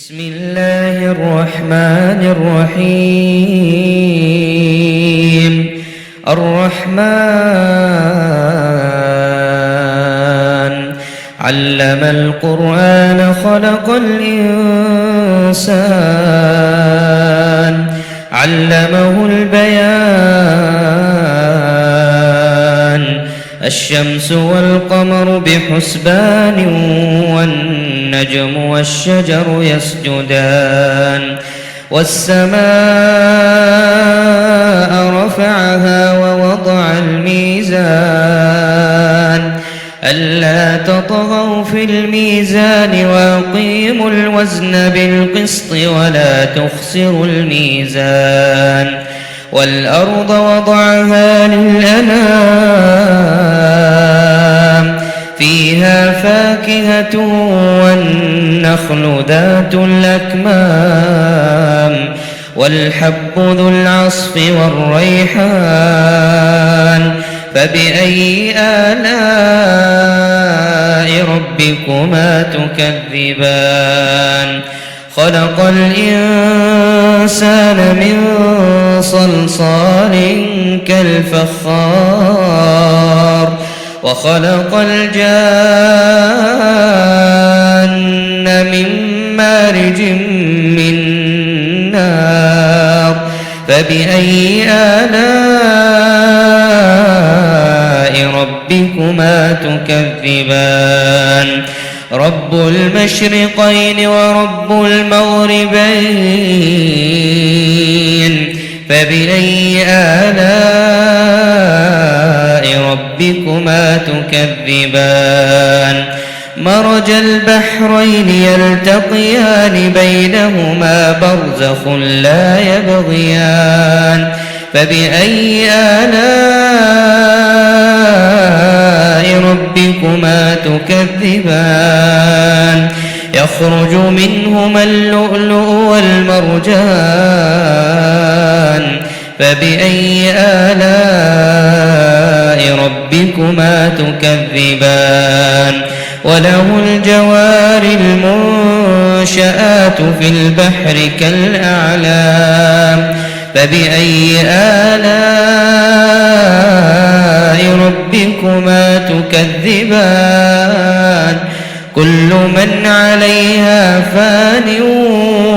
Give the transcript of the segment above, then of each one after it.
بسم الله الرحمن الرحيم. الرحمن علم القرآن خلق الإنسان علمه البيان. الشمس والقمر بحسبان والنجم والشجر يسجدان. والسماء رفعها ووضع الميزان ألا تطغوا في الميزان وأقيموا الوزن بالقسط ولا تخسروا الميزان. والأرض وضعها للأنام فيها فاكهة والنخل ذات الأكمام والحب ذو العصف والريحان. فبأي آلاء ربكما تكذبان؟ خلق الإنسان من صلصال كالفخار وخلق الجان من مارج من نار. فبأي آلاء ربكما تكذبان؟ رب المشرقين ورب المغربين. فبأي آلاء ربكما تكذبان؟ مرج البحرين يلتقيان بينهما برزخ لا يبغيان. فبأي آلاء ربكما تكذبان؟ يخرج منهما اللؤلؤ والمرجان. فبأي آلاء ربكما تكذبان؟ وله الجوار المنشآت في البحر كالأعلام. فبأي آلاء ربكما تكذبان؟ كل من عليها فان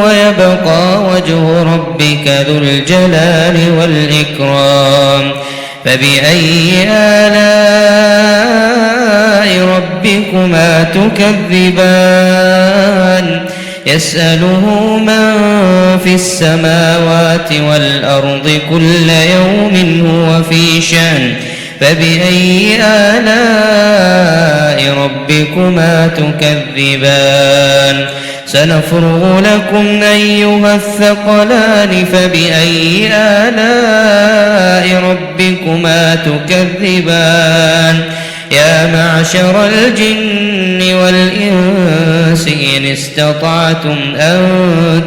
ويبقى وجه ربك ذو الجلال والإكرام. فبأي آلاء ربكما تكذبان؟ يسأله من في السماوات والأرض كل يوم هو في شأن. فبأي آلاء ربكما تكذبان؟ سنفرغ لكم أيها الثقلان. فبأي آلاء ربكما تكذبان؟ يا معشر الجن والإنس إن استطعتم أن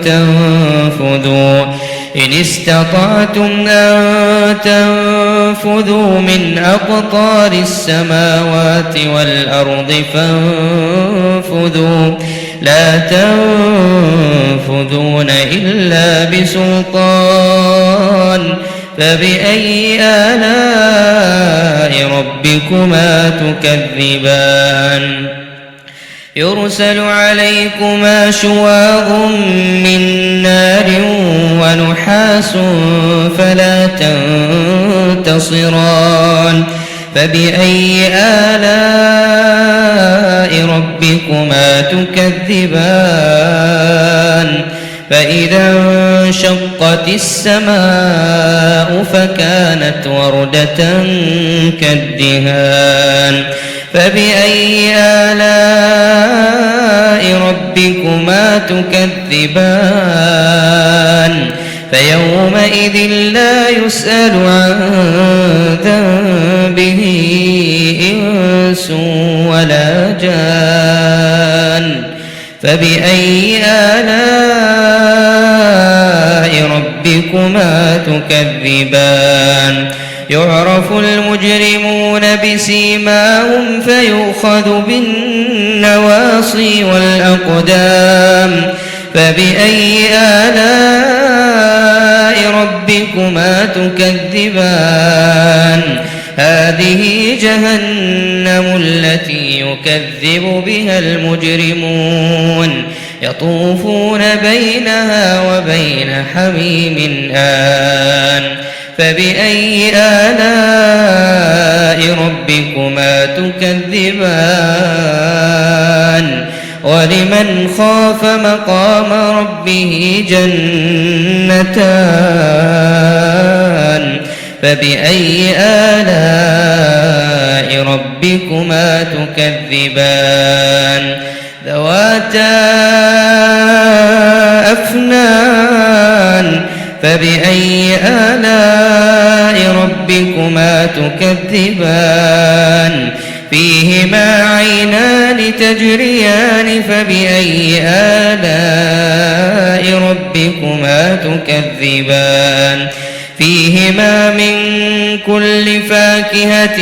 تنفذوا من أقطار السماوات والأرض فانفذوا لا تنفذون إلا بسلطان. فبأي آلاء ربكما تكذبان؟ يرسل عليكما شواظ من نار ونحاس فلا تنتصران. فبأي آلاء ربكما تكذبان؟ فإذا انشقت السماء فكانت وردة كالدهان. فبأي آلاء ربكما تكذبان؟ فيومئذ لا يسأل عن ذنبه إنس ولا جان. فبأي آلاء ربكما تكذبان؟ يعرف المجرمون بسيماهم فيؤخذ بالنواصي والأقدام فبأي آلاء ربكما تكذبان هذه جهنم التي يكذب بها المجرمون يطوفون بينها وبين حميم آن فبأي آلاء ربكما تكذبان ولمن خاف مقام ربه جنتان فبأي آلاء ربكما تكذبان ذواتا أفنان فبأي آلاء ربكما تكذبان فيهما عينان تجريان فبأي آلاء ربكما تكذبان فيهما من كل فاكهة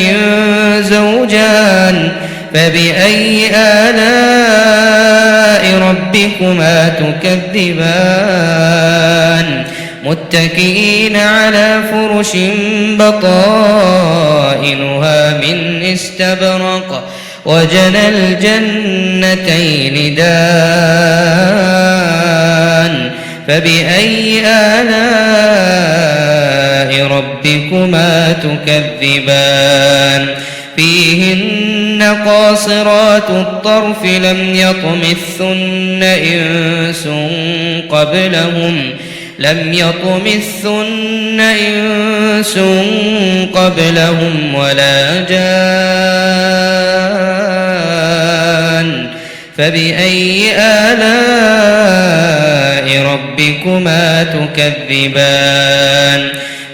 زوجان فبأي آلاء ربكما تكذبان متكئين على فرش بطائنها من استبرق وجنى الجنتين دان فبأي آلاء ربكما تكذبان فيهن قاصرات الطرف لم يطمثن إنس قبلهم ولا جان فبأي آلاء ربكما تكذبان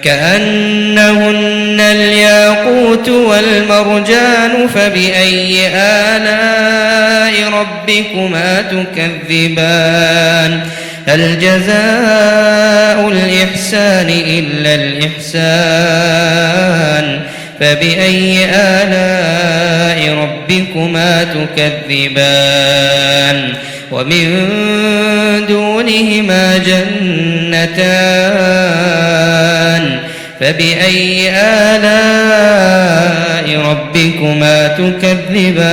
كأنهن الياقوت والمرجان فبأي آلاء ربكما تكذبان هل جزاء الإحسان إلا الإحسان فبأي آلاء ربكما تكذبان ومن دونهما جنتان فبأي آلاء ربكما تكذبان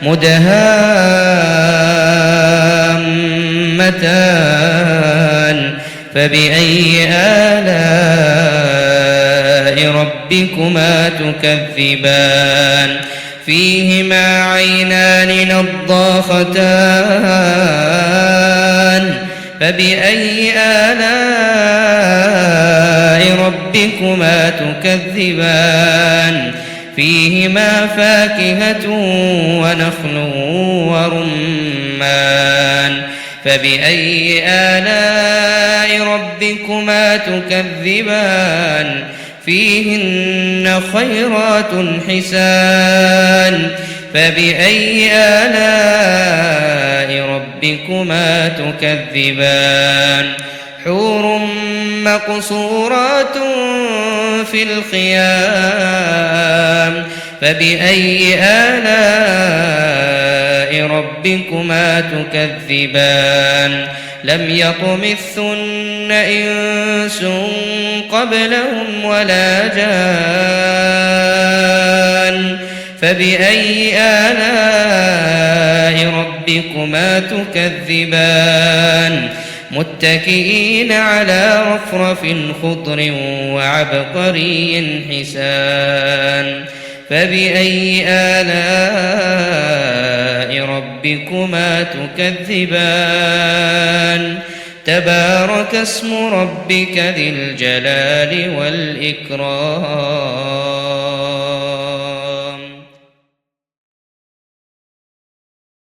مدهامتان فبأي آلاء ربكما تكذبان فيهما عينان نضاختان فبأي آلاء ربكما تكذبان فيهما فاكهة ونخل ورمان فبأي آلاء ربكما تكذبان فيهن خيرات حسان فبأي آلاء ربكما تكذبان حور مقصورات في الخيام فبأي آلاء ربكما تكذبان لم يطمثن إنس قبلهم ولا جان فبأي آلاء ربكما تكذبان متكئين على رفرف خضر وعبقري حسان فبأي آلاء ربكما تكذبان تبارك اسم ربك ذي الجلال والإكرام